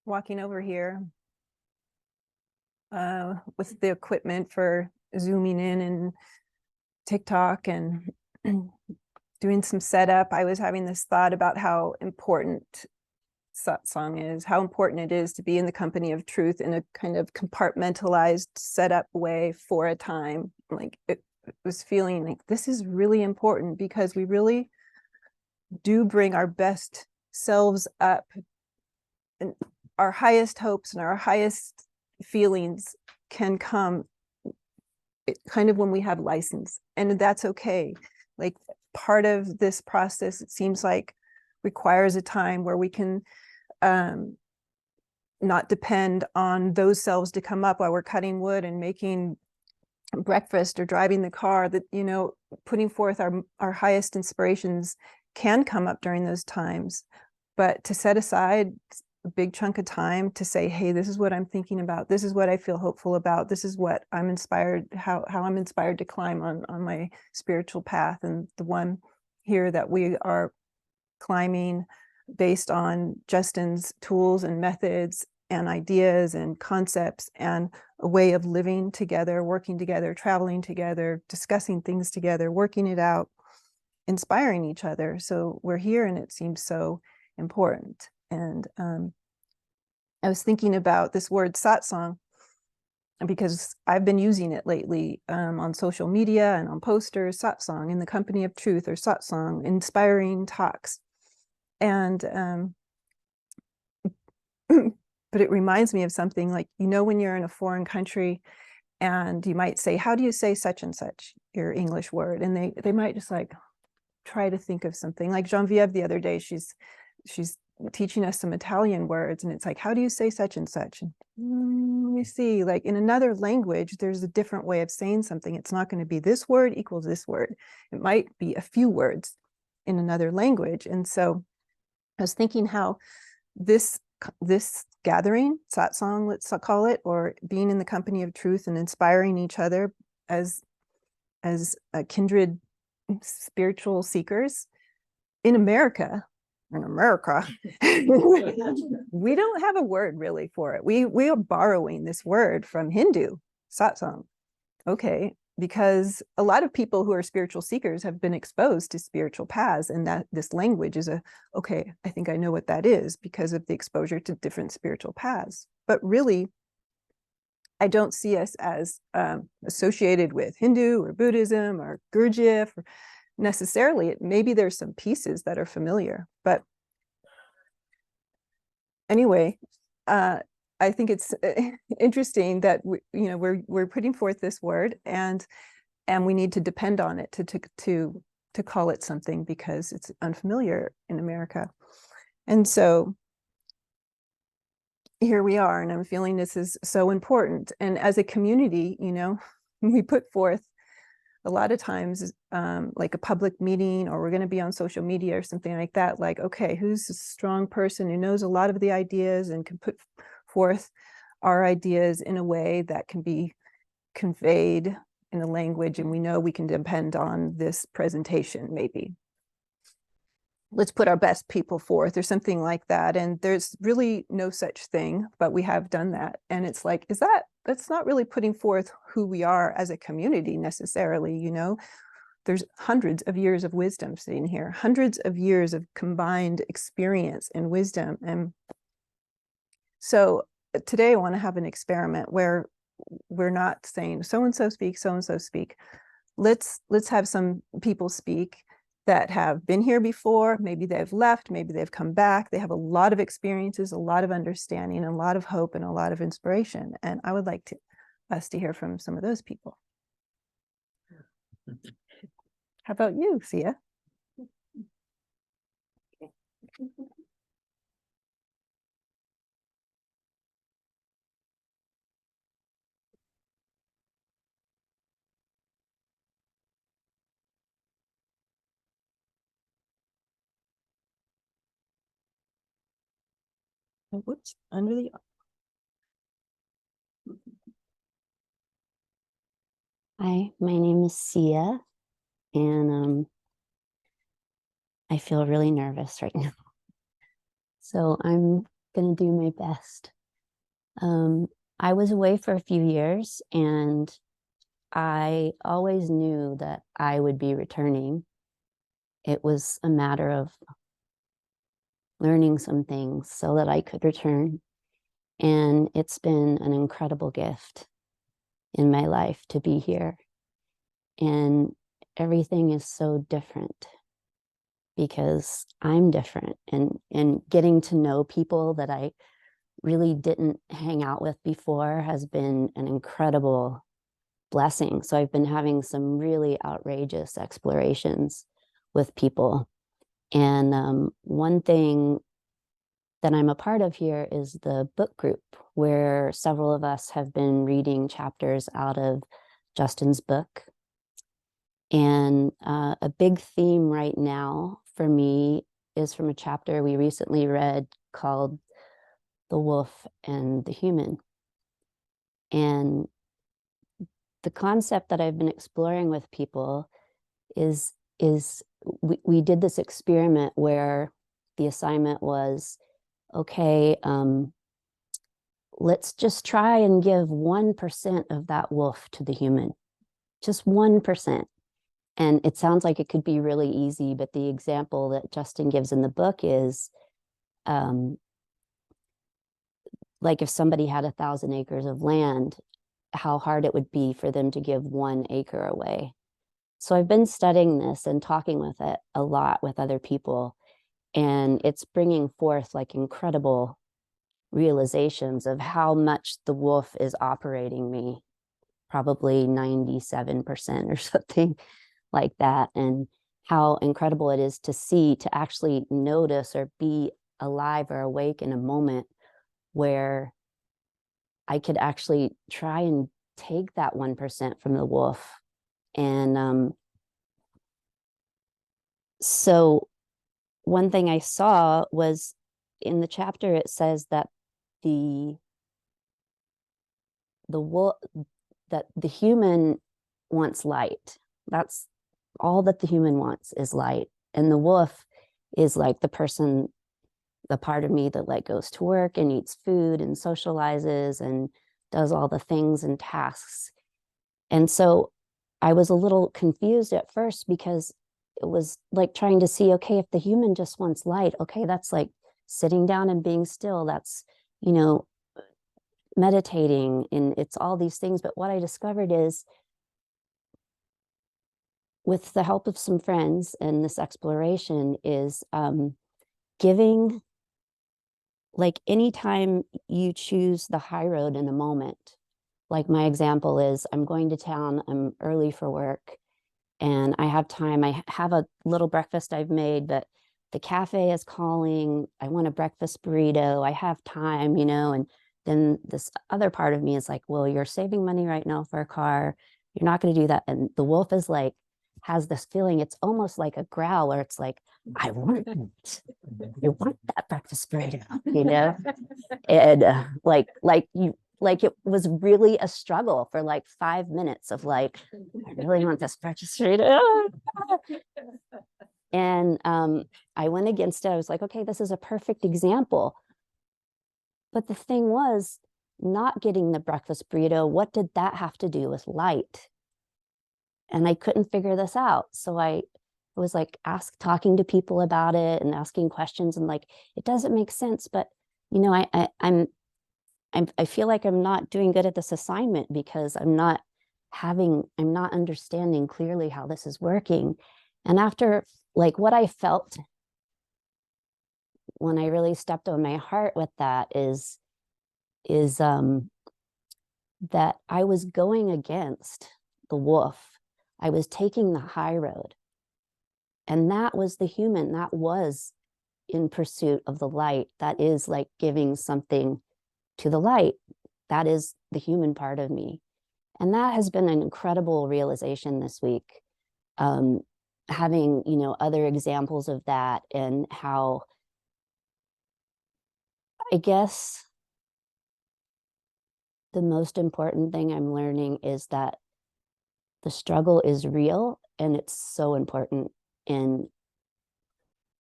walking over here with the equipment for zooming in and TikTok and doing some setup, I was having this thought about how important satsang is, how important it is to be in the company of truth in a kind of compartmentalized setup way for a time. Like it was feeling like this is really important because we really do bring our best selves up, and our highest hopes and our highest feelings can come kind of when we have license, and that's okay. Like part of this process, it seems like, requires a time where we can not depend on those selves to come up while we're cutting wood and making breakfast or driving the car. That, you know, putting forth our highest inspirations can come up during those times, but to set aside a big chunk of time to say, hey, this is what I'm thinking about, this is what I feel hopeful about, this is what I'm inspired, how I'm inspired to climb on my spiritual path. And the one here that we are climbing based on Justin's tools and methods and ideas and concepts and a way of living together, working together, traveling together, discussing things together, working it out, inspiring each other. So we're here, and it seems so important. And I was thinking about this word satsang because I've been using it lately on social media and on posters. Satsang, in the company of truth, or satsang, inspiring talks. And but it reminds me of something, like, you know, when you're in a foreign country and you might say, how do you say such and such, your English word? And they might just like try to think of something. Like Genevieve the other day, she's teaching us some Italian words, and it's like, how do you say such and such? And, let me see, like in another language, there's a different way of saying something. It's not going to be this word equals this word. It might be a few words in another language. And so I was thinking how this gathering, satsang, let's call it, or being in the company of truth and inspiring each other as kindred spiritual seekers in America, we don't have a word really for it. We are borrowing this word from Hindu, satsang. Okay, because a lot of people who are spiritual seekers have been exposed to spiritual paths, and that this language is okay, I think I know what that is because of the exposure to different spiritual paths. But really, I don't see us as associated with Hindu or Buddhism or Gurdjieff or necessarily. Maybe there's some pieces that are familiar, but anyway, I think it's interesting that we're putting forth this word, and we need to depend on it to call it something because it's unfamiliar in America. And so here we are, and I'm feeling this is so important. And as a community, you know, we put forth a lot of times like a public meeting, or we're going to be on social media or something like that, like, okay, who's a strong person who knows a lot of the ideas and can put forth our ideas in a way that can be conveyed in a language, and we know we can depend on this presentation. Maybe let's put our best people forth or something like that. And there's really no such thing, but we have done that. And it's like, that's not really putting forth who we are as a community necessarily. You know, there's hundreds of years of wisdom sitting here, hundreds of years of combined experience and wisdom. And so today I want to have an experiment where we're not saying so-and-so speak, so-and-so speak. Let's have some people speak that have been here before. Maybe they've left, maybe they've come back. They have a lot of experiences, a lot of understanding, a lot of hope, and a lot of inspiration. And I would like us to hear from some of those people. How about you, Seeah? Oh, whoops, under the... Hi, my name is Seeah, and I feel really nervous right now. So I'm gonna do my best. I was away for a few years, and I always knew that I would be returning. It was a matter of learning some things so that I could return. And it's been an incredible gift in my life to be here. And everything is so different because I'm different, and getting to know people that I really didn't hang out with before has been an incredible blessing. So I've been having some really outrageous explorations with people. And one thing that I'm a part of here is the book group, where several of us have been reading chapters out of Justin's book. And a big theme right now for me is from a chapter we recently read called The Wolf and the Human. And the concept that I've been exploring with people is we did this experiment where the assignment was, okay, let's just try and give 1% of that wolf to the human, just 1%. And it sounds like it could be really easy, but the example that Justin gives in the book is like if somebody had 1,000 acres of land, how hard it would be for them to give 1 acre away. So I've been studying this and talking with it a lot with other people, and it's bringing forth like incredible realizations of how much the wolf is operating me, probably 97% or something like that, and how incredible it is to see, to actually notice or be alive or awake in a moment where I could actually try and take that 1% from the wolf. And so one thing I saw was in the chapter, it says that the wolf, that the human wants light. That's all that the human wants, is light. And the wolf is like the person, the part of me that like goes to work and eats food and socializes and does all the things and tasks. And so I was a little confused at first, because it was like trying to see, okay, if the human just wants light, okay, that's like sitting down and being still. That's, you know, meditating, and it's all these things. But what I discovered is, with the help of some friends and this exploration, is giving, like anytime you choose the high road in a moment, like my example is I'm going to town, I'm early for work, and I have time. I have a little breakfast I've made, but the cafe is calling. I want a breakfast burrito. I have time, you know, and then this other part of me is like, well, you're saving money right now for a car. You're not going to do that. And the wolf is like, has this feeling. It's almost like a growl, where it's like, I want it. I want that breakfast burrito, you know? And like it was really a struggle for like 5 minutes of like, I really want this breakfast burrito. And I went against it. I was like, okay, this is a perfect example. But the thing was, not getting the breakfast burrito, what did that have to do with light? And I couldn't figure this out. So I was like talking to people about it and asking questions, and like, it doesn't make sense. But you know, I feel like I'm not doing good at this assignment because I'm not understanding clearly how this is working. And after like what I felt when I really stepped on my heart with that is that I was going against the wolf. I was taking the high road. And that was the human, that was in pursuit of the light. That is like giving something to the light. That is the human part of me. And that has been an incredible realization this week. Having, you know, other examples of that, and how, I guess, the most important thing I'm learning is that the struggle is real and it's so important. And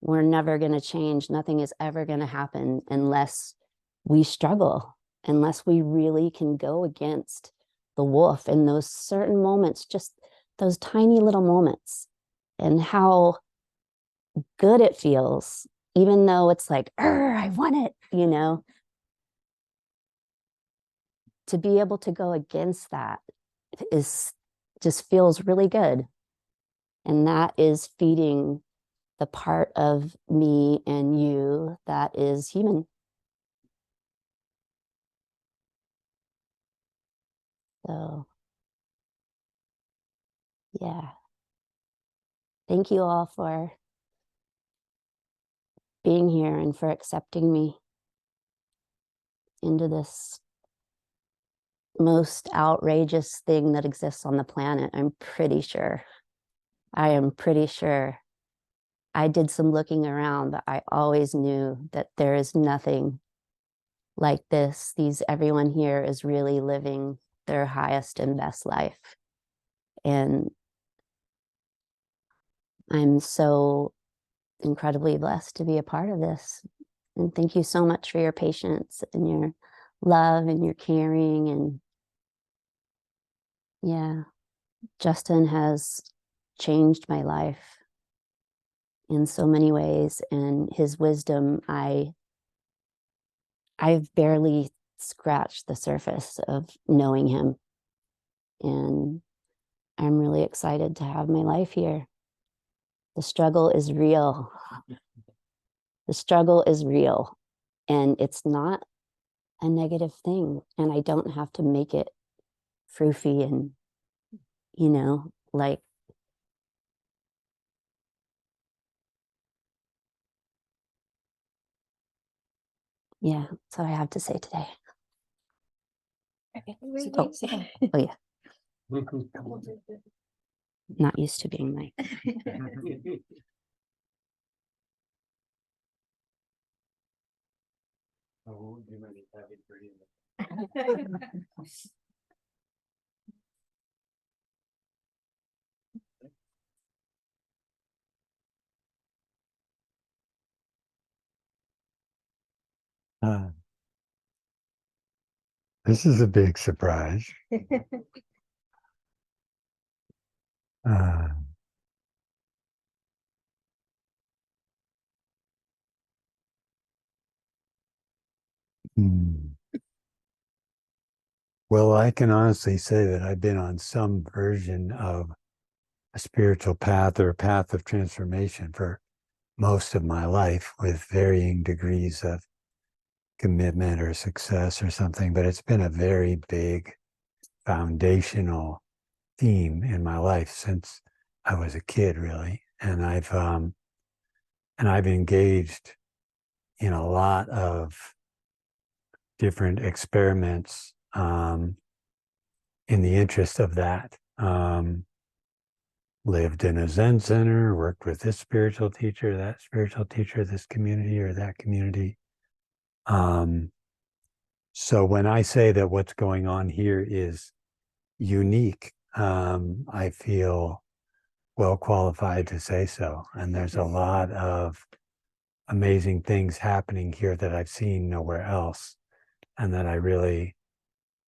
we're never going to change. Nothing is ever going to happen unless we struggle unless we really can go against the wolf in those certain moments, just those tiny little moments, and how good it feels, even though it's like, I want it, you know, to be able to go against that is just feels really good. And that is feeding the part of me and you that is human. So, yeah. Thank you all for being here and for accepting me into this most outrageous thing that exists on the planet. I'm pretty sure. I am pretty sure. I did some looking around, but I always knew that there is nothing like this. Everyone here is really living their highest and best life. And I'm so incredibly blessed to be a part of this. And thank you so much for your patience and your love and your caring. And yeah, Justin has changed my life in so many ways, and his wisdom, I've barely scratched the surface of knowing him. And I'm really excited to have my life here. The struggle is real. The struggle is real, and it's not a negative thing. And I don't have to make it froofy and, you know, like, yeah, that's what I have to say today. Oh, oh yeah. Not used to being like. This is a big surprise. Uh, hmm. Well, I can honestly say that I've been on some version of a spiritual path or a path of transformation for most of my life with varying degrees of commitment or success or something, but it's been a very big foundational theme in my life since I was a kid, really. And I've engaged in a lot of different experiments in the interest of that. Lived in a Zen center, worked with this spiritual teacher, that spiritual teacher, this community or that community. So when I say that what's going on here is unique, I feel well qualified to say so. And there's a lot of amazing things happening here that I've seen nowhere else. And that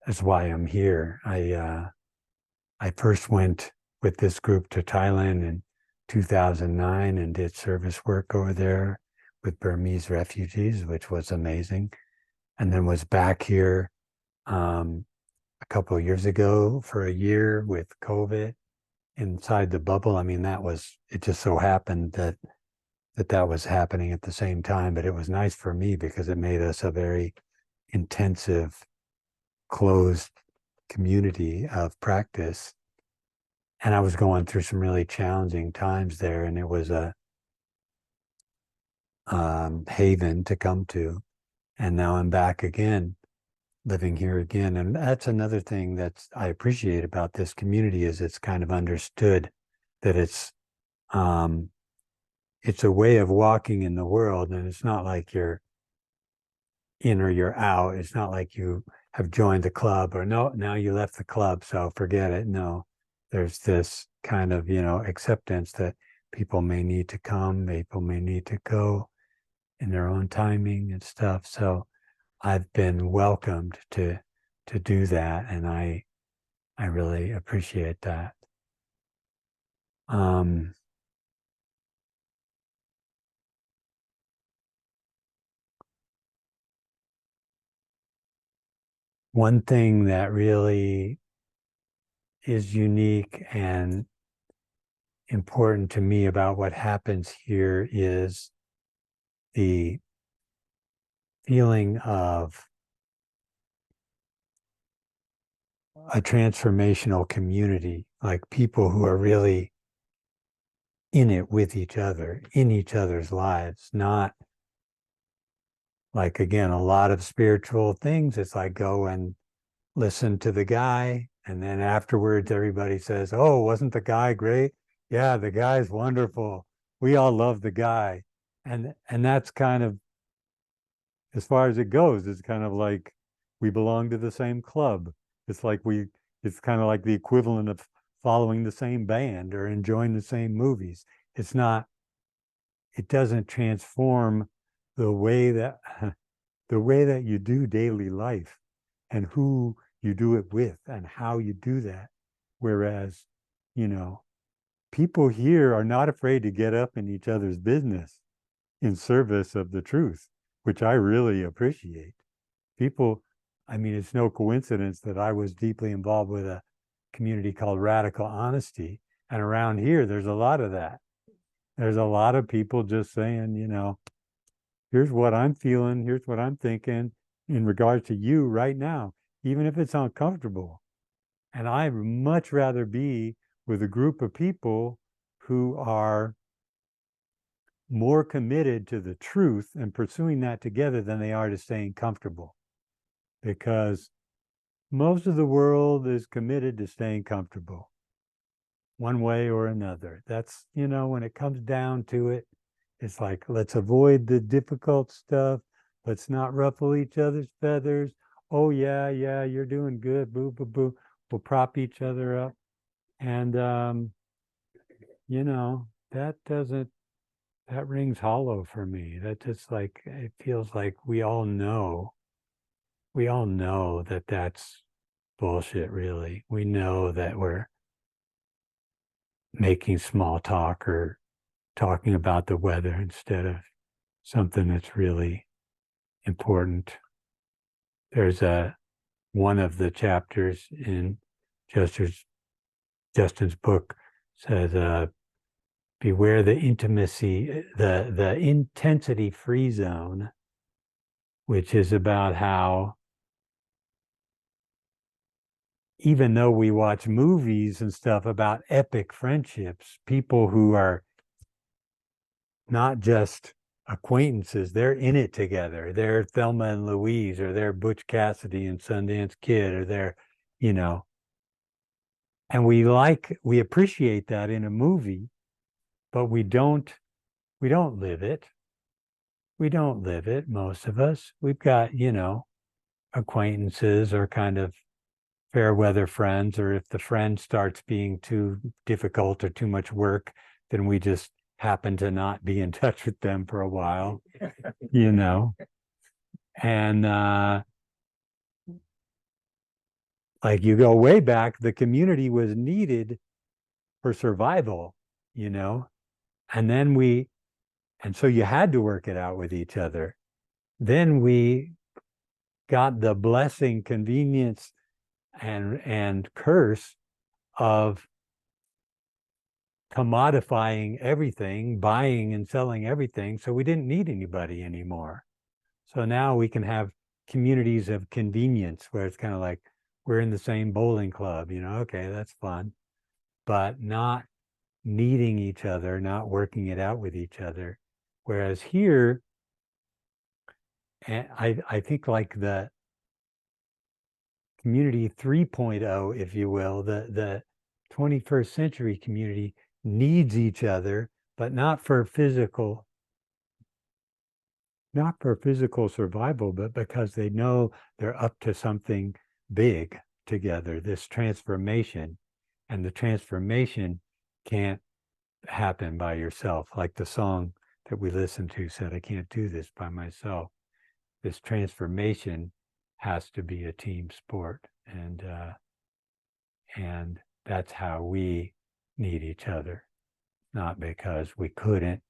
that's why I'm here. I first went with this group to Thailand in 2009 and did service work over there with Burmese refugees, which was amazing. And then was back here a couple of years ago for a year with COVID inside the bubble. I mean, it just so happened that was happening at the same time, but it was nice for me because it made us a very intensive, closed community of practice. And I was going through some really challenging times there, and it was a haven to come to. And now I'm back again, living here again. And that's another thing that I appreciate about this community is it's kind of understood that it's a way of walking in the world, and it's not like you're in or you're out. It's not like you have joined the club or no, now you left the club, so forget it. No, there's this kind of, acceptance that people may need to come, people may need to go in their own timing and stuff. So I've been welcomed to do that, and I really appreciate that. One thing that really is unique and important to me about what happens here is the feeling of a transformational community, like people who are really in it with each other, in each other's lives, not like, again, a lot of spiritual things. It's like, go and listen to the guy, and then afterwards everybody says, oh, wasn't the guy great? Yeah, the guy's wonderful. We all love the guy. And that's kind of, as far as it goes, it's kind of like we belong to the same club. It's like it's kind of like the equivalent of following the same band or enjoying the same movies. It's not, it doesn't transform the way that the way that you do daily life and who you do it with and how you do that. Whereas, people here are not afraid to get up in each other's business in service of the truth, which I really appreciate. People, I mean, it's no coincidence that I was deeply involved with a community called Radical Honesty. And around here, there's a lot of that. There's a lot of people just saying, here's what I'm feeling, here's what I'm thinking in regards to you right now, even if it's uncomfortable. And I'd much rather be with a group of people who are more committed to the truth and pursuing that together than they are to staying comfortable. Because most of the world is committed to staying comfortable one way or another. That's, when it comes down to it, it's like, let's avoid the difficult stuff. Let's not ruffle each other's feathers. Oh, yeah, you're doing good. Boo, boo, boo. We'll prop each other up. And, that rings hollow for me. That just like, it feels like we all know that that's bullshit, really. We know that we're making small talk or talking about the weather instead of something that's really important. There's one of the chapters in Justin's book says, beware the the intensity free zone, which is about how even though we watch movies and stuff about epic friendships, people who are not just acquaintances, they're in it together. They're Thelma and Louise, or they're Butch Cassidy and Sundance Kid, or they're, and we appreciate that in a movie, but we don't live it. We don't live it, most of us. We've got, acquaintances or kind of fair weather friends, or if the friend starts being too difficult or too much work, then we just happen to not be in touch with them for a while, and like, you go way back, the community was needed for survival, and then and so you had to work it out with each other. Then we got the blessing, convenience, and curse of commodifying everything, buying and selling everything. So we didn't need anybody anymore. So now we can have communities of convenience where it's kind of like we're in the same bowling club, okay, that's fun, but not needing each other, not working it out with each other. Whereas here, and I think like the community 3.0, if you will, the 21st century community needs each other, but not for physical survival, but because they know they're up to something big together, this transformation. And the transformation can't happen by yourself. Like the song that we listened to said, I can't do this by myself. this transformation has to be a team sport, and that's how we need each other, not because we couldn't,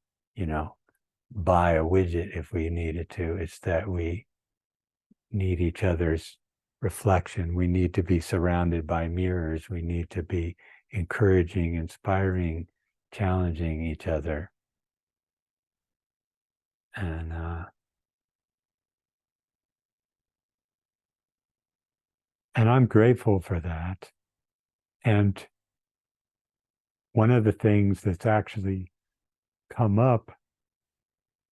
buy a widget if we needed to. It's that we need each other's reflection. We need to be surrounded by mirrors. We need to be encouraging, inspiring, challenging each other. And I'm grateful for that. And one of the things that's actually come up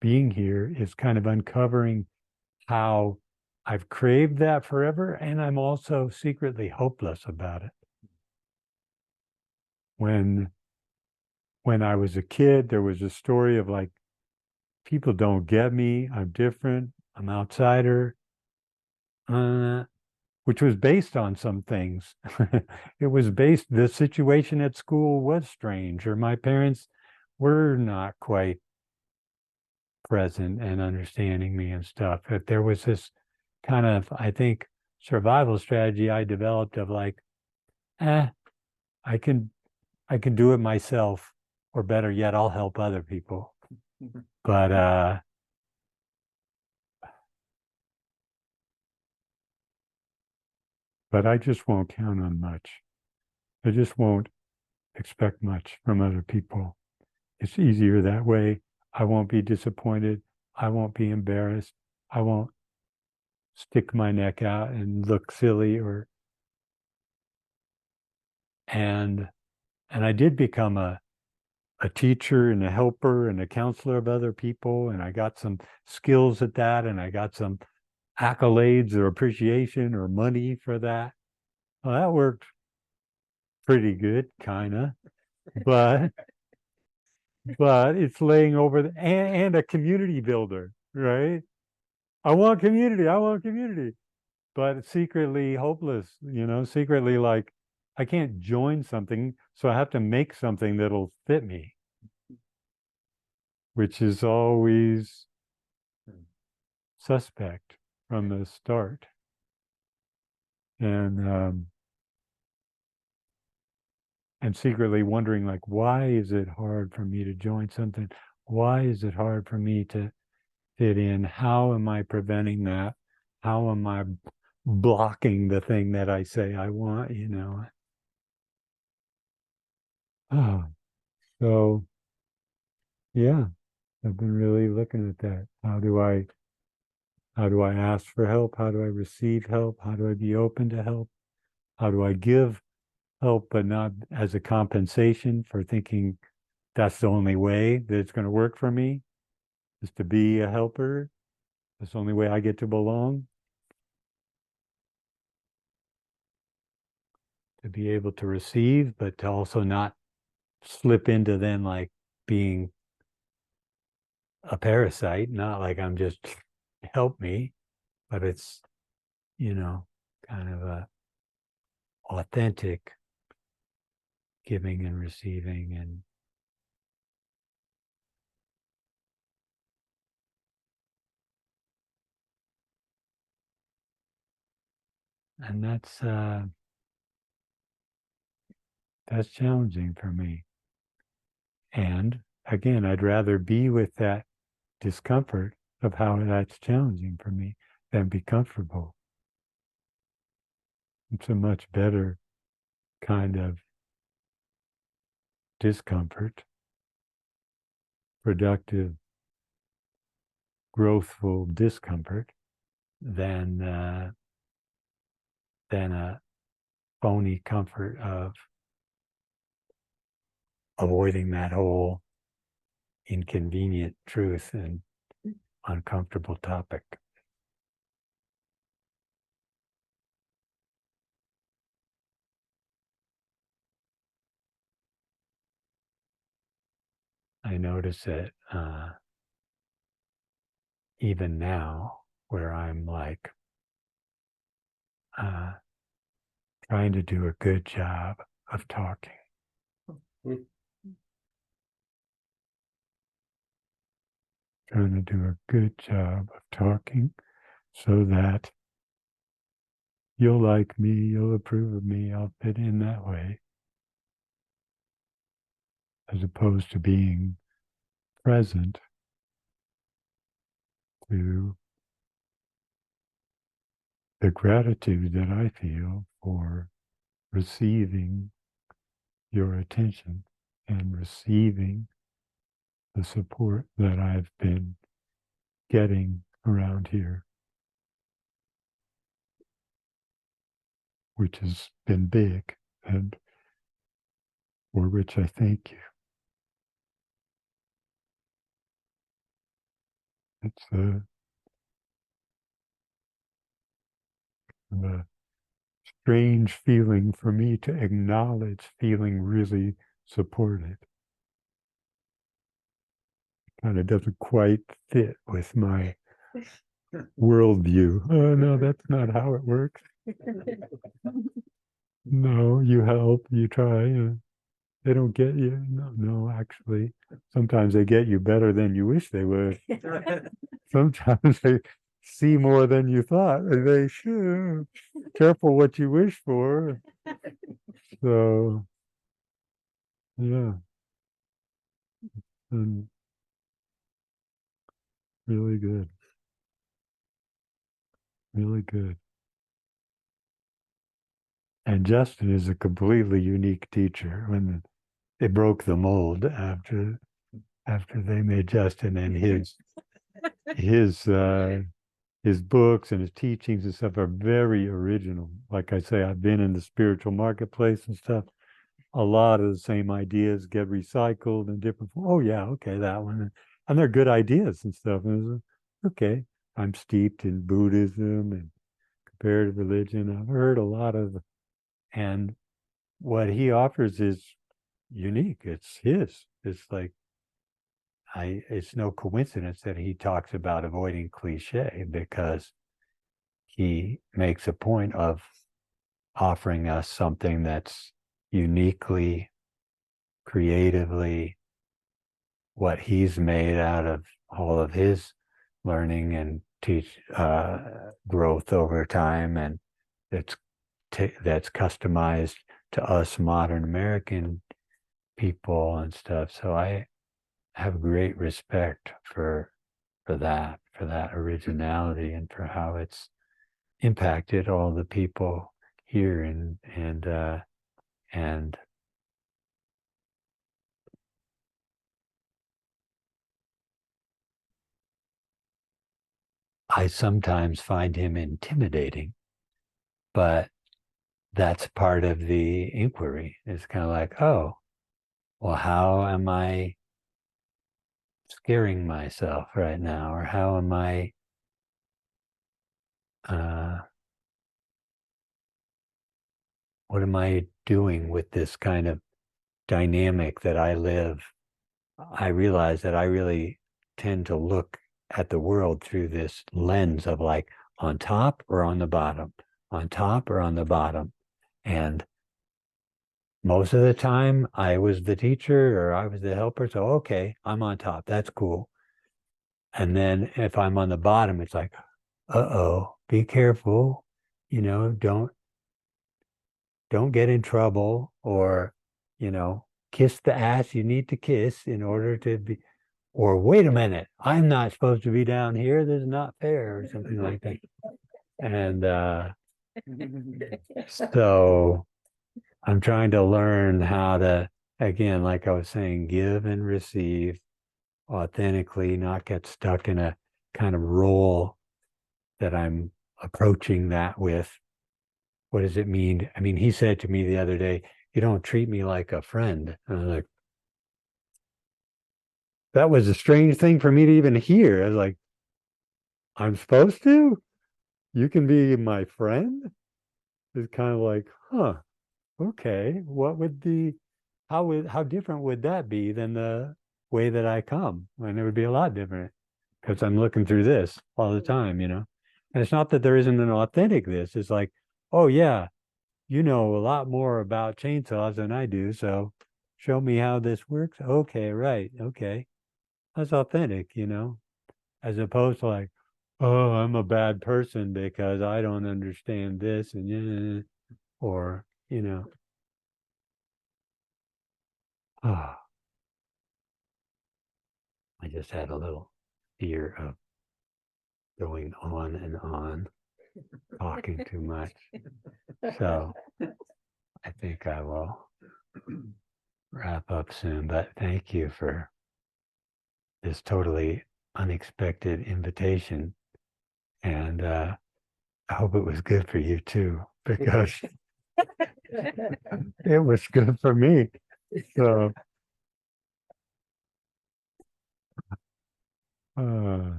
being here is kind of uncovering how I've craved that forever, and I'm also secretly hopeless about it. When I was a kid, there was a story of like, people don't get me, I'm different, I'm outsider, which was based on some things. It was based, the situation at school was strange, or my parents were not quite present and understanding me and stuff. But there was this kind of, I think, survival strategy I developed of like, I can do it myself, or better yet, I'll help other people. But I just won't count on much. I just won't expect much from other people. It's easier that way. I won't be disappointed. I won't be embarrassed. I won't stick my neck out and look silly, and I did become a teacher and a helper and a counselor of other people, and I got some skills at that, and I got some accolades or appreciation or money for that. Well, that worked pretty good, kind of, but it's laying over and a community builder, right? I want community, but secretly hopeless, secretly like, I can't join something, so I have to make something that'll fit me, which is always suspect from the start. And secretly wondering, like, why is it hard for me to join something? Why is it hard for me to fit in? How am I preventing that? How am I blocking the thing that I say I want, Oh, so yeah, I've been really looking at that. How do I ask for help? How do I receive help? How do I be open to help? How do I give help, but not as a compensation for thinking that's the only way that it's going to work for me, is to be a helper? That's the only way I get to belong. To be able to receive, but to also not slip into then like being a parasite, not like I'm just help me, but it's, kind of a authentic giving and receiving. And that's challenging for me. And again, I'd rather be with that discomfort of how that's challenging for me than be comfortable. It's a much better kind of discomfort, productive, growthful discomfort, than a phony comfort of avoiding that whole inconvenient truth and uncomfortable topic. I notice it even now, where I'm like trying to do a good job of talking. Trying to do a good job of talking, so that you'll like me, you'll approve of me, I'll fit in that way, as opposed to being present to the gratitude that I feel for receiving your attention and receiving the support that I've been getting around here, which has been big, and for which I thank you. It's a strange feeling for me to acknowledge feeling really supported. Kind of doesn't quite fit with my worldview. Oh, no, that's not how it works. No, you help, you try. They don't get you. No, actually, sometimes they get you better than you wish they would. Sometimes they see more than you thought they should. Careful what you wish for. So, yeah, and really good, really good. And Justin is a completely unique teacher. When they broke the mold after they made Justin, and his his books and his teachings and stuff are very original. Like I say, I've been in the spiritual marketplace and stuff. A lot of the same ideas get recycled in different forms. Oh yeah, okay, that one. And they're good ideas and stuff. And okay, I'm steeped in Buddhism and comparative religion. I've heard a lot of, and what he offers is unique. It's his. It's like it's no coincidence that he talks about avoiding cliche, because he makes a point of offering us something that's uniquely, creatively what he's made out of all of his learning and growth over time, and that's customized to us modern American people and stuff. So I have great respect for that originality, and for how it's impacted all the people here, and I sometimes find him intimidating, but that's part of the inquiry. It's kind of like, oh, well, how am I scaring myself right now? Or how am I what am I doing with this kind of dynamic that I live? I realize that I really tend to look at the world through this lens of like, on top or on the bottom, on top or on the bottom. And most of the time I was the teacher or I was the helper. So, okay, I'm on top. That's cool. And then if I'm on the bottom, it's like, uh-oh, be careful. Don't get in trouble, or, kiss the ass you need to kiss in order to be, or wait a minute, I'm not supposed to be down here. This is not fair, or something like that. And so I'm trying to learn how to, again, like I was saying, give and receive authentically, not get stuck in a kind of role that I'm approaching that with. What does it mean? I mean, he said to me the other day, you don't treat me like a friend. And I was like, that was a strange thing for me to even hear. I was like, I'm supposed to? You can be my friend? It's kind of like, huh, okay. How different would that be than the way that I come? And it would be a lot different, because I'm looking through this all the time. And it's not that there isn't an authentic this. It's like, oh yeah, you know a lot more about chainsaws than I do, so show me how this works. Okay, right. Okay. That's authentic, as opposed to like, oh, I'm a bad person because I don't understand this and or, ah, I just had a little fear of going on and on, talking too much. So I think I will wrap up soon, but thank you for this totally unexpected invitation. And I hope it was good for you too, because it was good for me. So,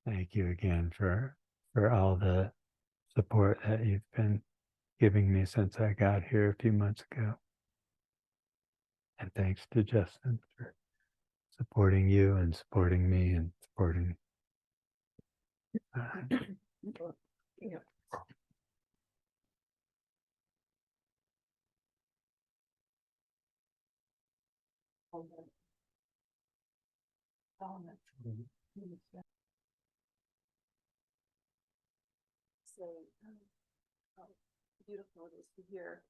thank you again for all the support that you've been giving me since I got here a few months ago. And thanks to Justin for supporting you and supporting me and supporting. So how beautiful it is to hear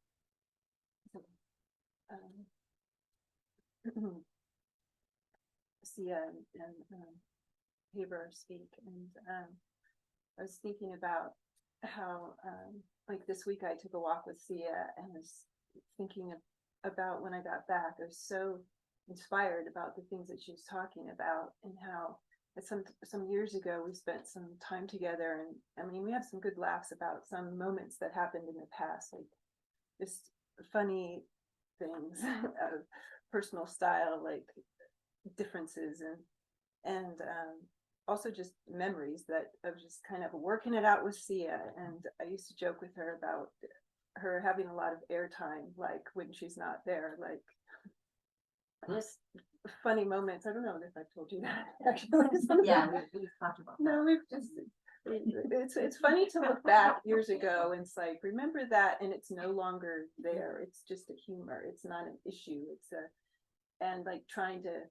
Seeah and Haber speak. And I was thinking about how, like this week I took a walk with Seeah and was thinking about when I got back. I was so inspired about the things that she was talking about, and how some years ago we spent some time together, and I mean we have some good laughs about some moments that happened in the past, like just funny things of personal style, like differences, and also just memories that of just kind of working it out with Seeah. And I used to joke with her about her having a lot of airtime, like when she's not there, like just funny moments. I don't know if I've told you that actually. Yeah, we've talked about that. No, we've just it's funny to look back years ago and it's like, remember that, and it's no longer there. It's just a humor. It's not an issue. It's a, and like trying to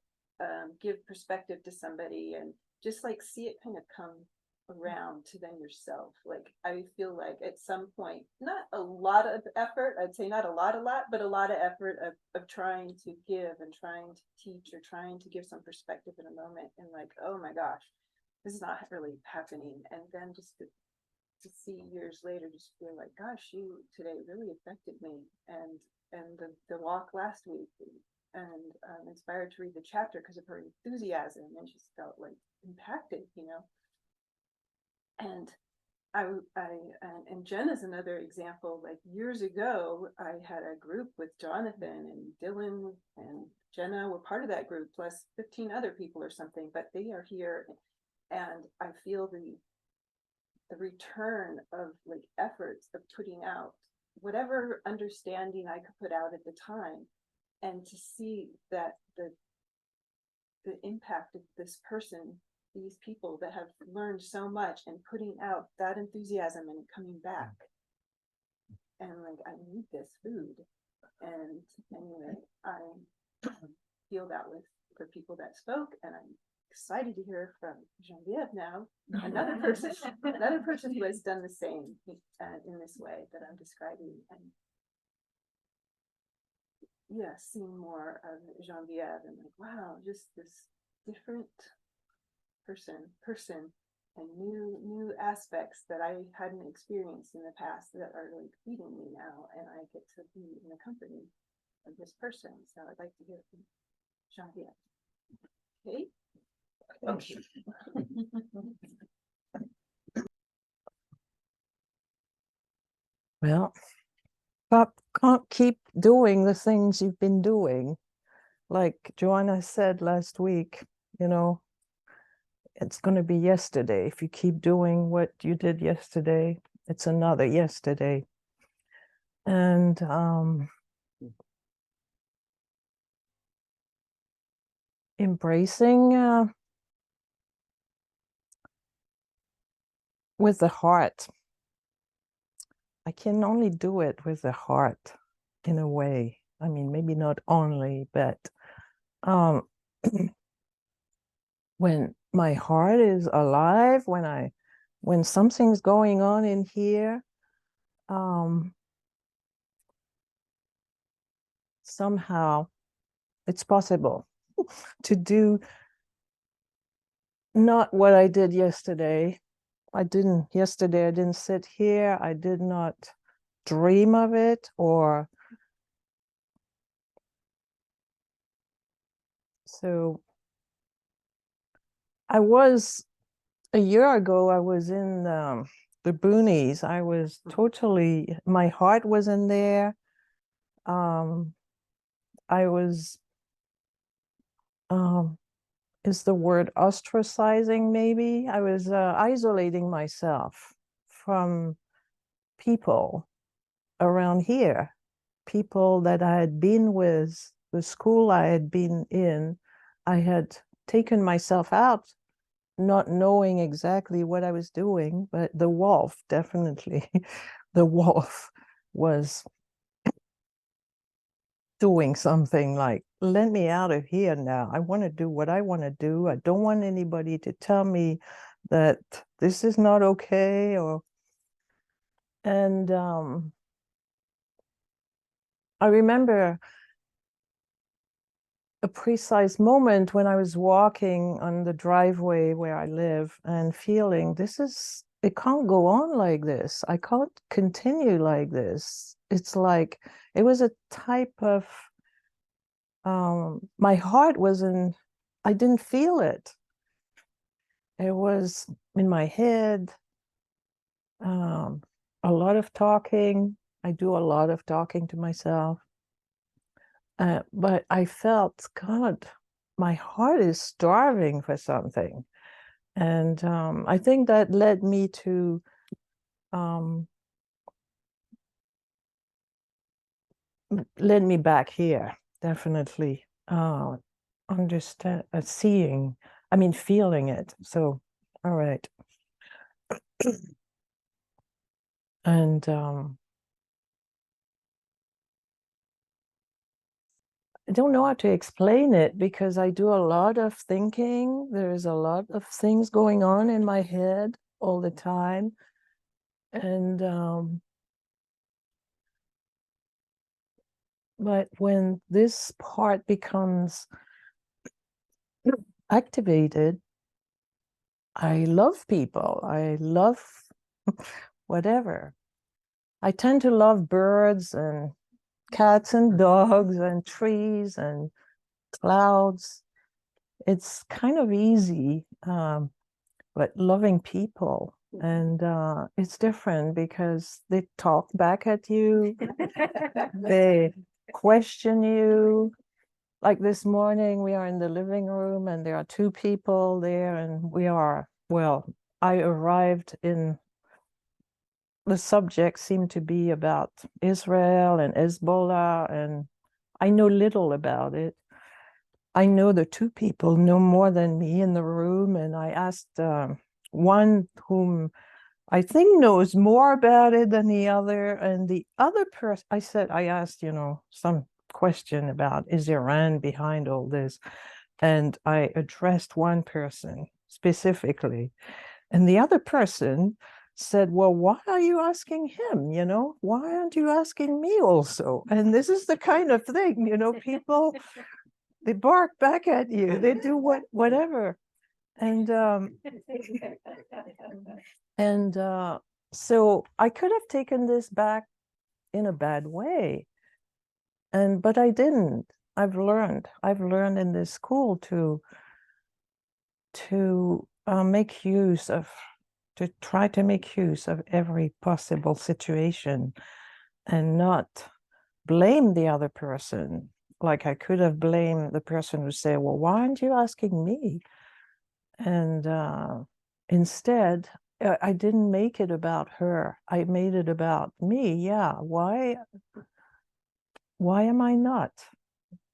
give perspective to somebody and just like see it kind of come around to then yourself. Like I feel like at some point, not a lot of effort, I'd say not a lot, but a lot of effort of trying to give and trying to teach or trying to give some perspective in a moment, and like, oh my gosh, this is not really happening. And then just to see years later, just feel like, gosh, you today really affected me. And the walk last week, and inspired to read the chapter because of her enthusiasm, and just felt like impacted, And and Jen is another example. Like years ago, I had a group with Jonathan and Dylan and Jenna were part of that group, plus 15 other people or something, but they are here. And I feel the return of like efforts of putting out whatever understanding I could put out at the time, and to see that the impact of this person, these people that have learned so much and putting out that enthusiasm and coming back, and like, I need this food. And anyway, I feel that with the people that spoke, and I'm excited to hear from Genevieve now, another person who has done the same in this way that I'm describing. And yeah, seeing more of Genevieve and like, wow, just this different person and new aspects that I hadn't experienced in the past that are like feeding me now, and I get to be in the company of this person. So I'd like to hear from Genevieve. Okay. Well, can't keep doing the things you've been doing. Like Joanna said last week, it's going to be yesterday. If you keep doing what you did yesterday, it's another yesterday. And embracing with the heart. I can only do it with the heart in a way. I mean, maybe not only, but when my heart is alive, when something's going on in here, somehow it's possible to do not what I did yesterday. Yesterday I didn't sit here. I did not dream of it, or so a year ago, I was in the boonies. I was totally, my heart was in there. I was, is the word ostracizing maybe? I was isolating myself from people around here, people that I had been with, the school I had been in. I had taken myself out, not knowing exactly what I was doing, but the wolf, definitely, the wolf was doing something like, let me out of here now. I want to do what I want to do. I don't want anybody to tell me that this is not okay, and I remember a precise moment when I was walking on the driveway where I live and feeling it can't go on like this. I can't continue like this. It's like, it was a type of, my heart wasn't, I didn't feel it. It was in my head, a lot of talking. I do a lot of talking to myself. But I felt, God, my heart is starving for something. And I think that led me to led me back here, definitely. Understand, seeing, I mean, feeling it. So, all right. And I don't know how to explain it, because I do a lot of thinking. There's a lot of things going on in my head all the time. And but when this part becomes activated, I love people. I love whatever. I tend to love birds and cats and dogs and trees and clouds. It's kind of easy, but loving people, and it's different because they talk back at you, they question you. Like this morning, we are in the living room and there are two people there, and I arrived in, the subject seemed to be about Israel and Hezbollah, and I know little about it. I know the two people know more than me in the room, and I asked one whom I think knows more about it than the other, and the other person, I asked, some question about, is Iran behind all this? And I addressed one person specifically, and the other person said, well, why are you asking him? Why aren't you asking me also? And this is the kind of thing, people, they bark back at you, they do whatever. And so I could have taken this back in a bad way, but I didn't. I've learned in this school to make use of, to try to make use of every possible situation and not blame the other person. Like I could have blamed the person who said, well, why aren't you asking me? And instead, I didn't make it about her. I made it about me. Yeah, why am I not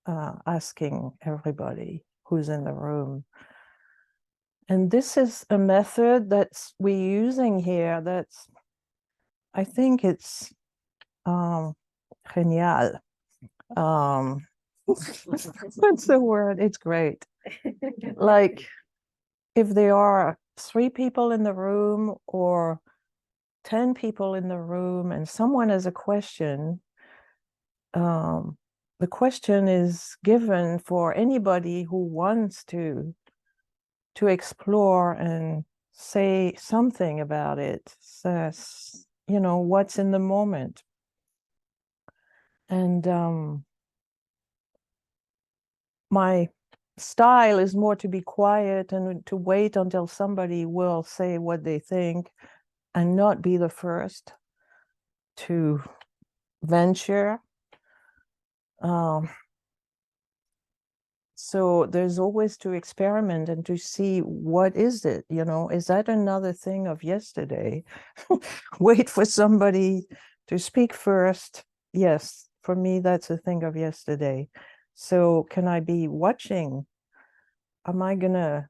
asking everybody who's in the room? And this is a method that's we're using here. I think it's genial. What's the word? It's great. Like, if there are 3 people in the room or 10 people in the room and someone has a question, the question is given for anybody who wants to explore and say something about it, says, you know, what's in the moment. And my style is more to be quiet and to wait until somebody will say what they think and not be the first to venture. So there's always to experiment and to see what is it, you know, is that another thing of yesterday? Wait for somebody to speak first. Yes, for me, that's a thing of yesterday. So can I be watching? Am I gonna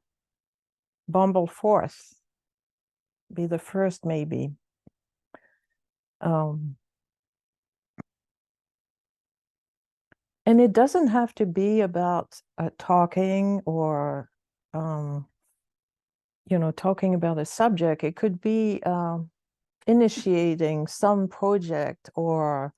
bumble forth? Be the first, maybe. And it doesn't have to be about talking or, you know, talking about a subject. It could be initiating some project, or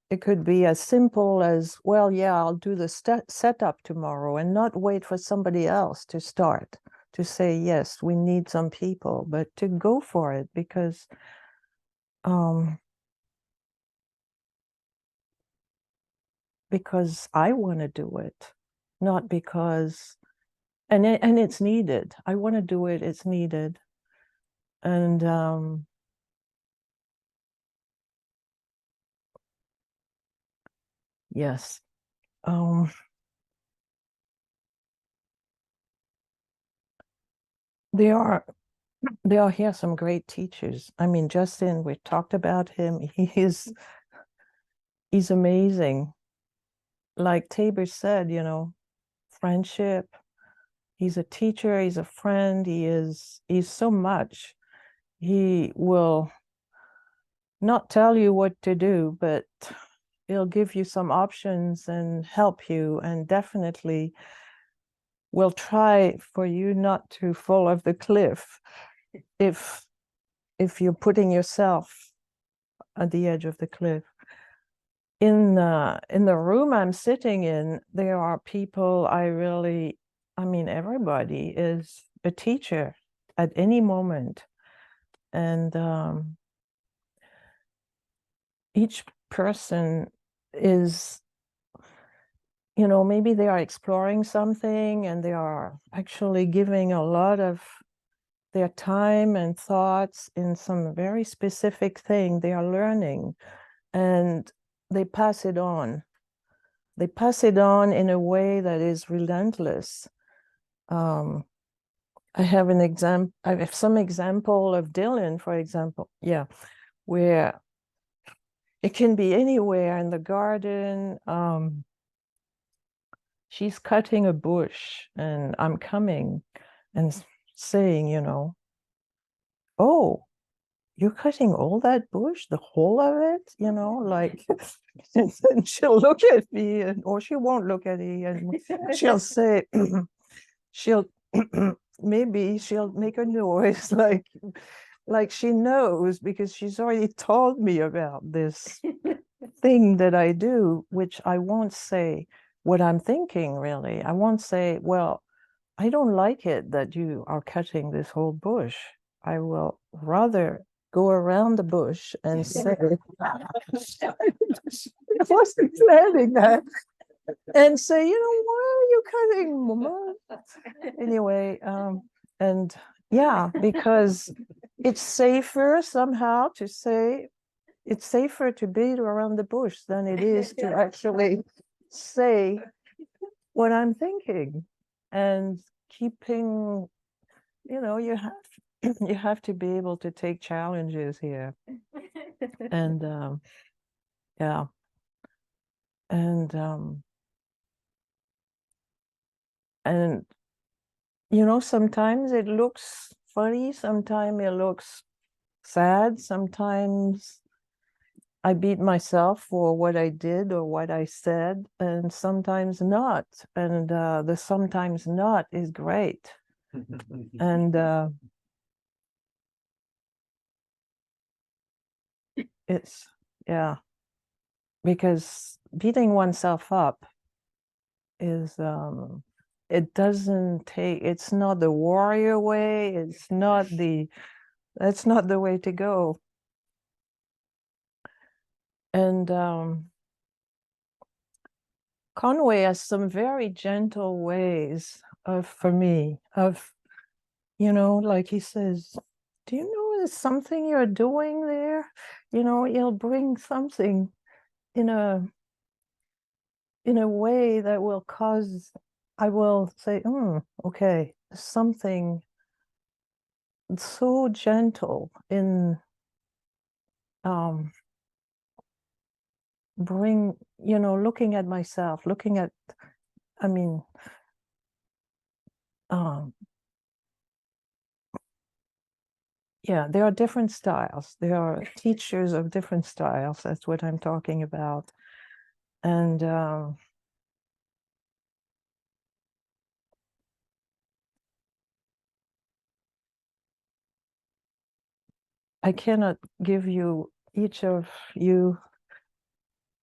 it could be as simple as, well, yeah, I'll do the setup tomorrow, and not wait for somebody else to start, to say, yes, we need some people, but to go for it, because I want to do it, not because, and it's needed. I want to do it, it's needed. And yes. There are here some great teachers. I mean, Justin, we talked about him. He's amazing. Like Tabor said, you know, friendship. He's a teacher, he's a friend, he's so much. He will not tell you what to do, but he'll give you some options and help you, and definitely will try for you not to fall off the cliff if you're putting yourself at the edge of the cliff. In the room I'm sitting in, there are people I mean, everybody is a teacher at any moment. And each person is, you know, maybe they are exploring something and they are actually giving a lot of their time and thoughts in some very specific thing they are learning, and they pass it on. They pass it on in a way that is relentless. I have some example of Dylan, for example, yeah, where it can be anywhere in the garden. She's cutting a bush and I'm coming and saying, you know, oh, you're cutting all that bush, the whole of it, you know, like, and then she'll look at me, or she won't look at me, and she'll say, maybe she'll make a noise like she knows, because she's already told me about this thing that I do, which I won't say what I'm thinking, really. I won't say, well, I don't like it that you are cutting this whole bush. I will rather go around the bush and say, I wasn't planning that, and say, you know, why are you cutting, Mama? Anyway, and yeah, because it's safer somehow to say, it's safer to beat around the bush than it is to actually say what I'm thinking. And keeping, you know, you have to be able to take challenges here. And yeah. And you know, sometimes it looks funny, sometimes it looks sad, sometimes I beat myself for what I did or what I said, and sometimes not. And the sometimes not is great. And it's, yeah, because beating oneself up is, it doesn't take, it's not the warrior way, it's not that's not the way to go. And Conway has some very gentle ways for me, like he says, do you know there's something you're doing there? He'll bring something in a way that will cause, I will say, okay, something so gentle in looking at myself, I mean, yeah, there are different styles. There are teachers of different styles. That's what I'm talking about. And I cannot give you, each of you,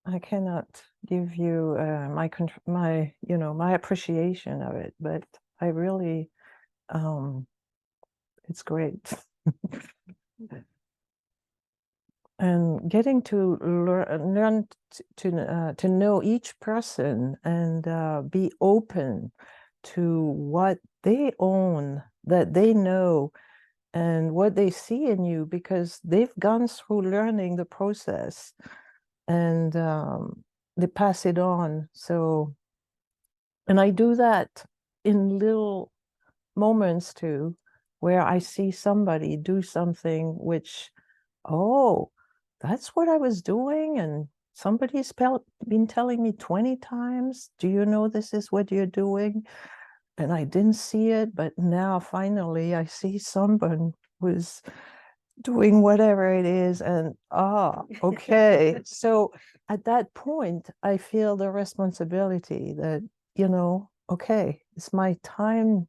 I cannot give you my appreciation of it, but I really, it's great. And getting to learn to know each person and be open to what they own, that they know, and what they see in you, because they've gone through learning the process, and they pass it on. So, and I do that in little moments too, where I see somebody do something which, oh, that's what I was doing, and somebody's been telling me 20 times, do you know this is what you're doing? And I didn't see it, but now finally I see someone who's doing whatever it is, and okay. So at that point, I feel the responsibility that, okay, it's my time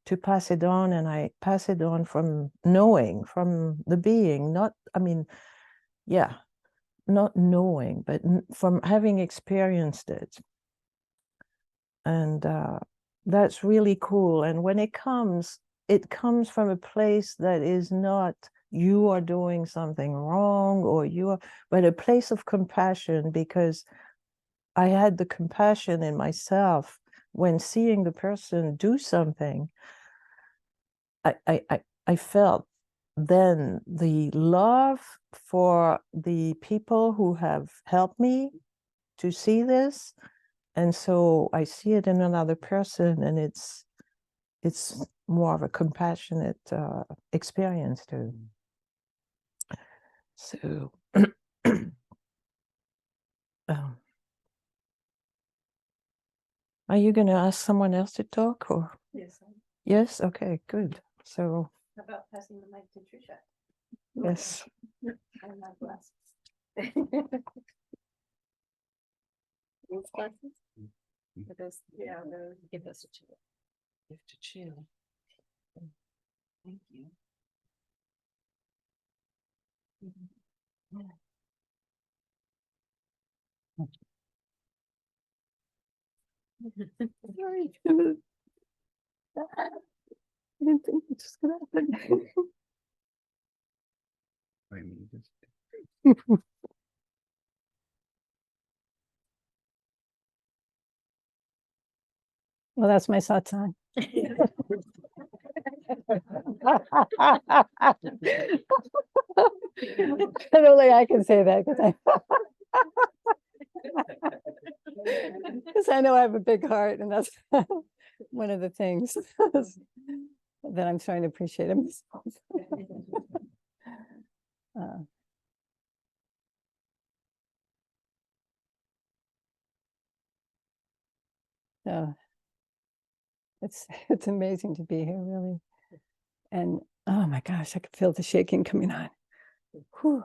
to pass it on, and I pass it on from knowing, from the being, not, not knowing, but from having experienced it. And that's really cool. And when it comes from a place that is not, you are doing something wrong, but a place of compassion, because I had the compassion in myself when seeing the person do something. I felt then the love for the people who have helped me to see this. And so I see it in another person, and it's more of a compassionate experience too. So are you going to ask someone else to talk, or? Yes. Yes? Okay, good. So How about passing the mic to Tricia? yes. I'm not glasses. These glasses? Yeah, give us a chill. Give to Chela. Thank you. Sorry. I didn't think it was gonna happen. Well, that's my satsang. And only I can say that because I know I have a big heart, and that's one of the things that I'm trying to appreciate in myself. So it's amazing to be here, really. And oh my gosh, I could feel the shaking coming on. Whew.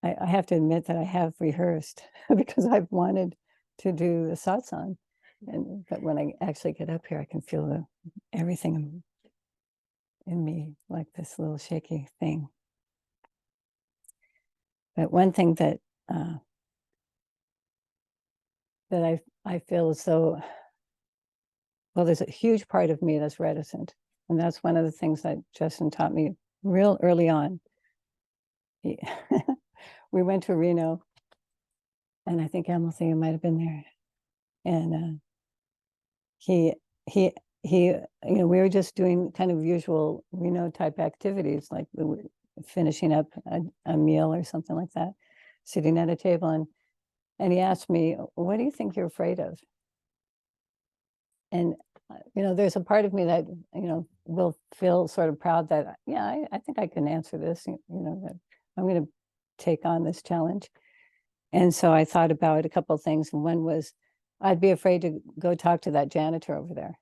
I have to admit that I have rehearsed because I've wanted to do the satsang. But when I actually get up here, I can feel everything in me, like this little shaky thing. But one thing that I feel as though, well, there's a huge part of me that's reticent. And that's one of the things that Justin taught me real early on. We went to Reno, and I think Amalthea might have been there. And he, we were just doing kind of usual Reno type activities, like finishing up a meal or something like that, sitting at a table. And he asked me, what do you think you're afraid of? And, there's a part of me that, will feel sort of proud that, yeah, I think I can answer this, that I'm going to take on this challenge. And so I thought about a couple of things. And one was, I'd be afraid to go talk to that janitor over there.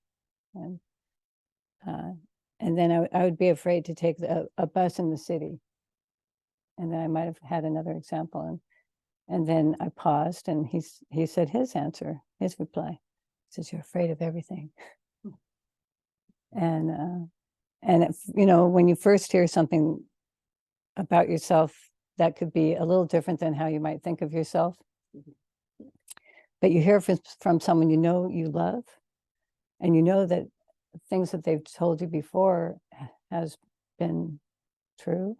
And then I would be afraid to take a bus in the city. And then I might have had another example. And then I paused, and he said his answer, his reply. He says, you're afraid of everything. And if, when you first hear something about yourself, that could be a little different than how you might think of yourself. But you hear from someone you love, and that things that they've told you before has been true,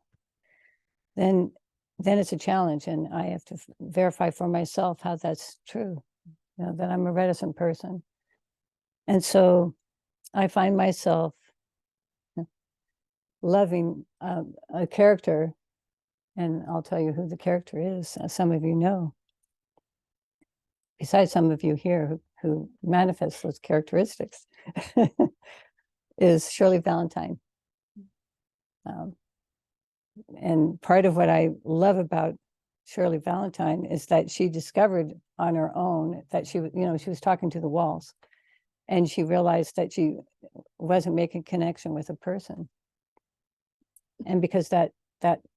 then it's a challenge, and I have to verify for myself how that's true, that I'm a reticent person. And so I find myself loving a character, and I'll tell you who the character is, some of you know. Besides some of you here who manifest those characteristics, is Shirley Valentine. And part of what I love about Shirley Valentine is that she discovered on her own that she was talking to the walls, and she realized that she wasn't making connection with a person. And because that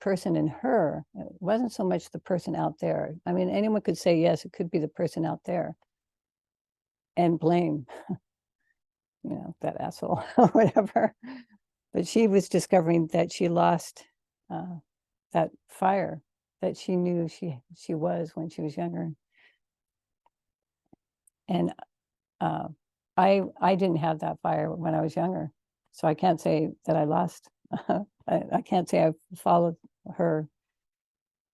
person in her wasn't so much the person out there. I mean, anyone could say, yes, it could be the person out there, and blame, that asshole or whatever. But she was discovering that she lost that fire that she knew she was when she was younger. And I didn't have that fire when I was younger, so I can't say that I lost. I can't say I followed her,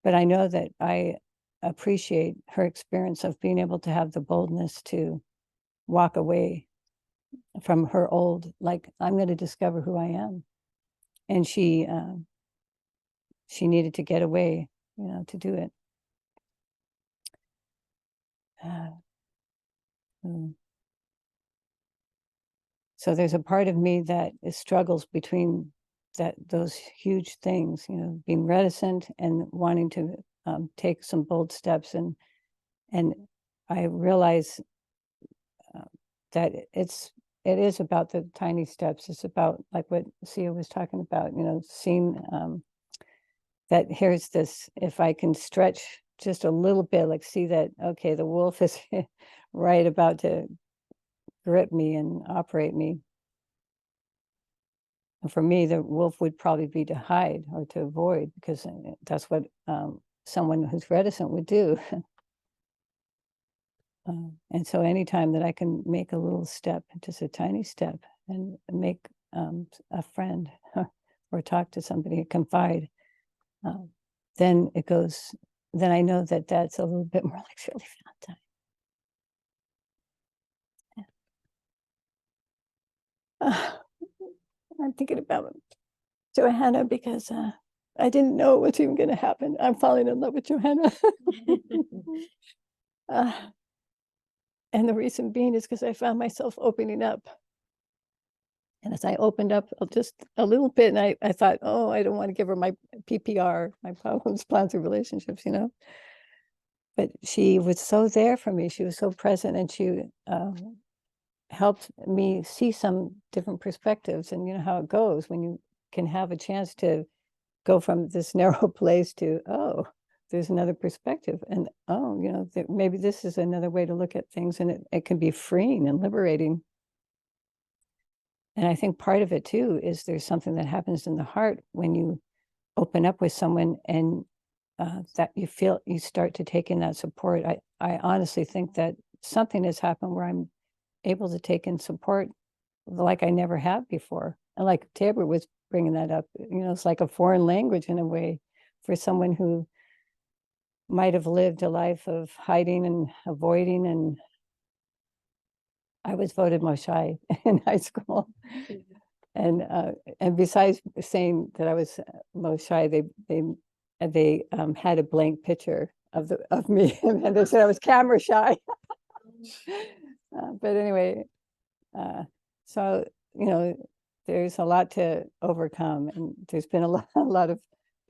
but I know that I appreciate her experience of being able to have the boldness to walk away from her old, like, I'm going to discover who I am. And she needed to get away, to do it. So there's a part of me that struggles between those huge things, being reticent and wanting to take some bold steps. And I realize that it is about the tiny steps. It's about, like what Seeah was talking about, seeing that here's this, if I can stretch just a little bit, like see that, okay, the wolf is right about to grip me and operate me. And for me, the wolf would probably be to hide or to avoid, because that's what someone who's reticent would do. And so anytime that I can make a little step, just a tiny step, and make a friend or talk to somebody, confide, then it goes, then I know that that's a little bit more like Shirley Valentine. I'm thinking about Johanna because I didn't know it was even going to happen. I'm falling in love with Johanna. And the reason being is because I found myself opening up. And as I opened up just a little bit, and I thought, oh, I don't want to give her my PPR, my problems, plans, or relationships, But she was so there for me. She was so present, and she helped me see some different perspectives, and how it goes when you can have a chance to go from this narrow place to, oh, there's another perspective, and oh, you know, maybe this is another way to look at things, and it can be freeing and liberating. And I think part of it too is there's something that happens in the heart when you open up with someone, and that you start to take in that support. I honestly think that something has happened where I'm able to take in support like I never have before. And like Tabor was bringing that up, you know, it's like a foreign language in a way for someone who might have lived a life of hiding and avoiding. And I was voted most shy in high school. And besides saying that I was most shy, they had a blank picture of me, and they said I was camera shy. But anyway, so you know, there's a lot to overcome, and there's been a lot of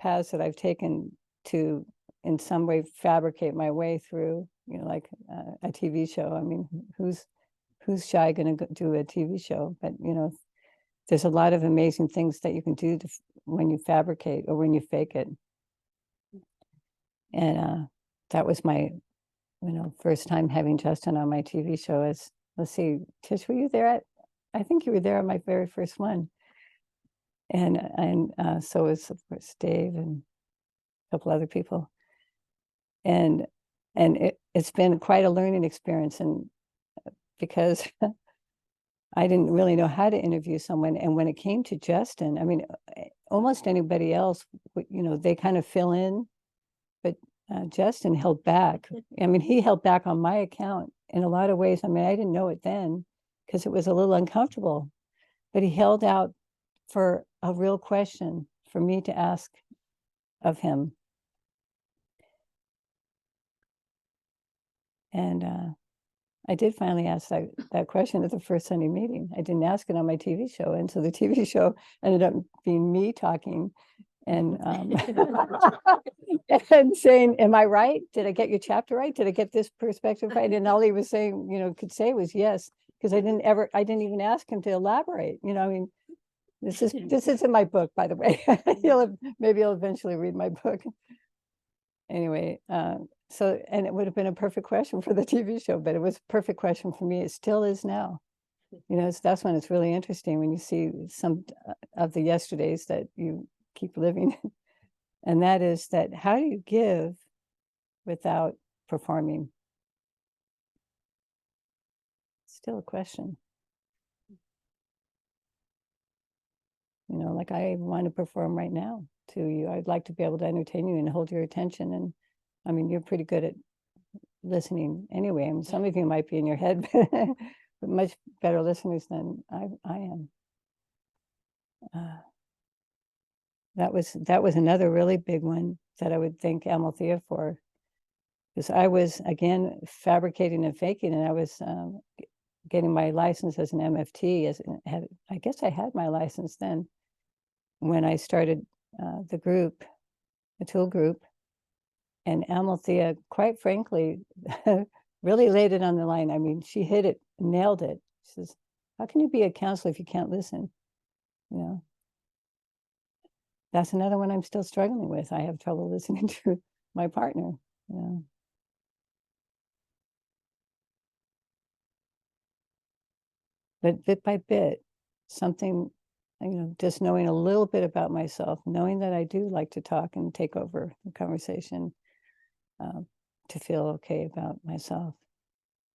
paths that I've taken to, in some way, fabricate my way through. You know, like a TV show. I mean, who's shy going to do a TV show? But you know, there's a lot of amazing things that you can do when you fabricate or when you fake it. And that was my, you know, first time having Justin on my TV show. As, let's see, Tish, were you there I think you were there on my very first one. And so was, of course, Dave and a couple other people. And it's been quite a learning experience, and because I didn't really know how to interview someone. And when it came to Justin, I mean, almost anybody else, you know, they kind of fill in, but Justin held back. I mean, he held back on my account in a lot of ways. I mean, I didn't know it then because it was a little uncomfortable, but he held out for a real question for me to ask of him. And I did finally ask that question at the first Sunday meeting. I didn't ask it on my TV show. And so the TV show ended up being me talking and and saying, am I right? Did I get your chapter right? Did I get this perspective right? And all he was saying, you know, could say was yes, because I didn't even ask him to elaborate. You know, I mean, this is in my book, by the way. Maybe he'll eventually read my book. Anyway, so, and it would have been a perfect question for the TV show, but it was a perfect question for me. It still is now. You know, that's when it's really interesting, when you see some of the yesterdays that you keep living. And that is that, how do you give without performing? Still a question. You know, like I want to perform right now to you. I'd like to be able to entertain you and hold your attention. And I mean, you're pretty good at listening anyway. I mean, some of you might be in your head, but much better listeners than I am. That was another really big one that I would thank Amalthea for, because I was, again, fabricating and faking, and I was getting my license as an MFT. I guess I had my license then when I started the group, the tool group. And Amalthea, quite frankly, really laid it on the line. I mean, she hit it, nailed it. She says, how can you be a counselor if you can't listen? You know, that's another one I'm still struggling with. I have trouble listening to my partner, you know. But bit by bit, something, you know, just knowing a little bit about myself, knowing that I do like to talk and take over the conversation, to feel okay about myself,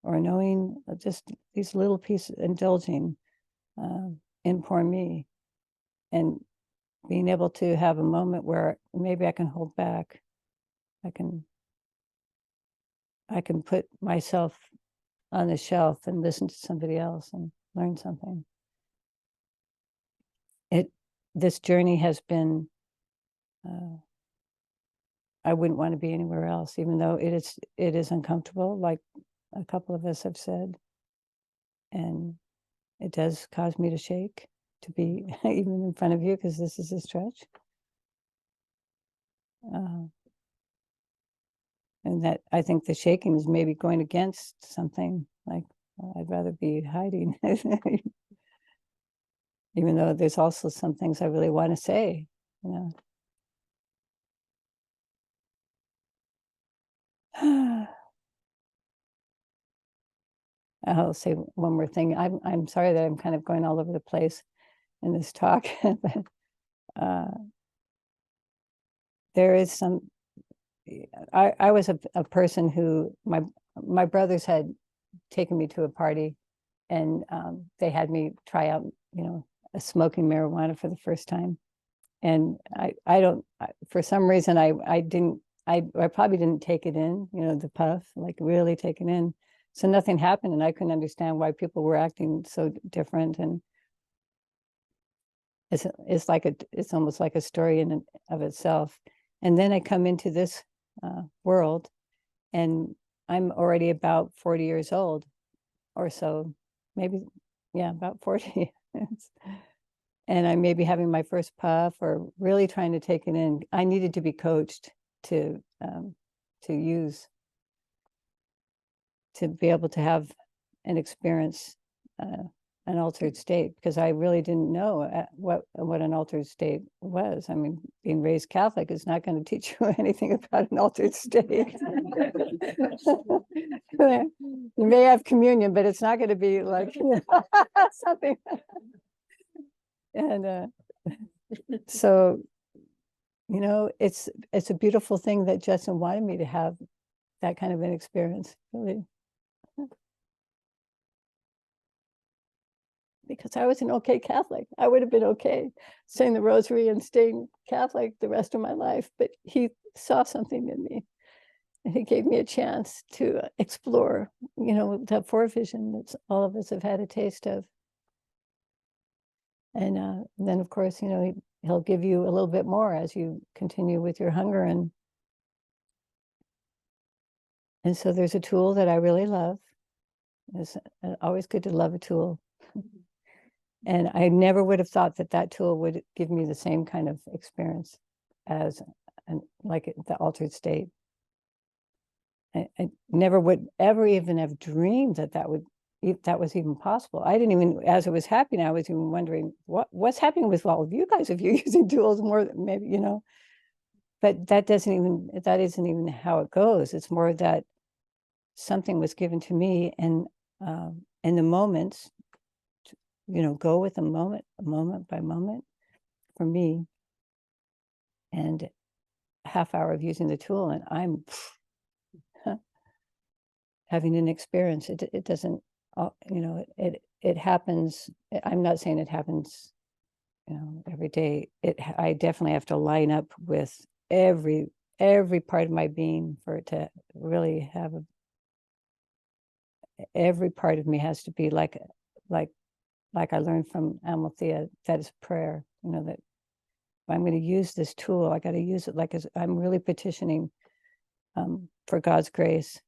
or knowing just these little pieces, indulging in poor me, and being able to have a moment where maybe I can hold back. I can put myself on the shelf and listen to somebody else and learn something. This journey has been, I wouldn't want to be anywhere else, even though it is uncomfortable, like a couple of us have said. And it does cause me to shake, to be even in front of you, because this is a stretch. And that, I think the shaking is maybe going against something, like I'd rather be hiding. Even though there's also some things I really want to say, you know. I'll say one more thing. I'm sorry that I'm kind of going all over the place in this talk, but there is some. I was a person who my brothers had taken me to a party, and they had me try out, smoking marijuana for the first time, and I don't for some reason I didn't I probably didn't take it in, the puff, like really take it in. So nothing happened, and I couldn't understand why people were acting so different. And it's almost like a story in and of itself. And then I come into this world, and I'm already about 40 years old or so, maybe, yeah, about 40. And I may be having my first puff or really trying to take it in. I needed to be coached to use, to be able to have an experience, an altered state, because I really didn't know what an altered state was. I mean, being raised Catholic is not going to teach you anything about an altered state. You may have communion, but it's not going to be like something. And so, it's a beautiful thing that Justin wanted me to have that kind of an experience, really. Because I was an okay Catholic. I would have been okay saying the rosary and staying Catholic the rest of my life, but he saw something in me, and he gave me a chance to explore, that forevision that all of us have had a taste of. And then, of course, he'll give you a little bit more as you continue with your hunger. And so there's a tool that I really love. It's always good to love a tool. And I never would have thought that tool would give me the same kind of experience as the altered state. I never would ever even have dreamed that was even possible. I didn't even, as it was happening, I was even wondering what's happening with all of you guys if you're using tools more than maybe, but that isn't even how it goes. It's more that something was given to me, and in the moments, go with a moment by moment for me, and a half hour of using the tool, and I'm having an experience. It doesn't, it happens. I'm not saying it happens, every day. I definitely have to line up with every part of my being for it to really have every part of me has to be like I learned from Amalthea, that is prayer, that if I'm going to use this tool, I got to use it as I'm really petitioning for God's grace.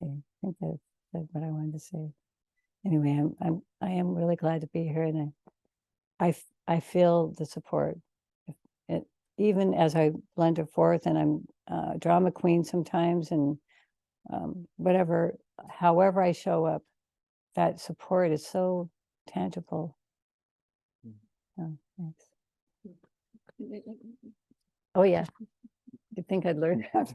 Okay, I think that's what I wanted to say. Anyway, I am really glad to be here, and I feel the support. Even as I blend forth, and I'm a drama queen sometimes, and whatever, however I show up, that support is so tangible. Oh, thanks. Oh yeah, you think I'd learn that?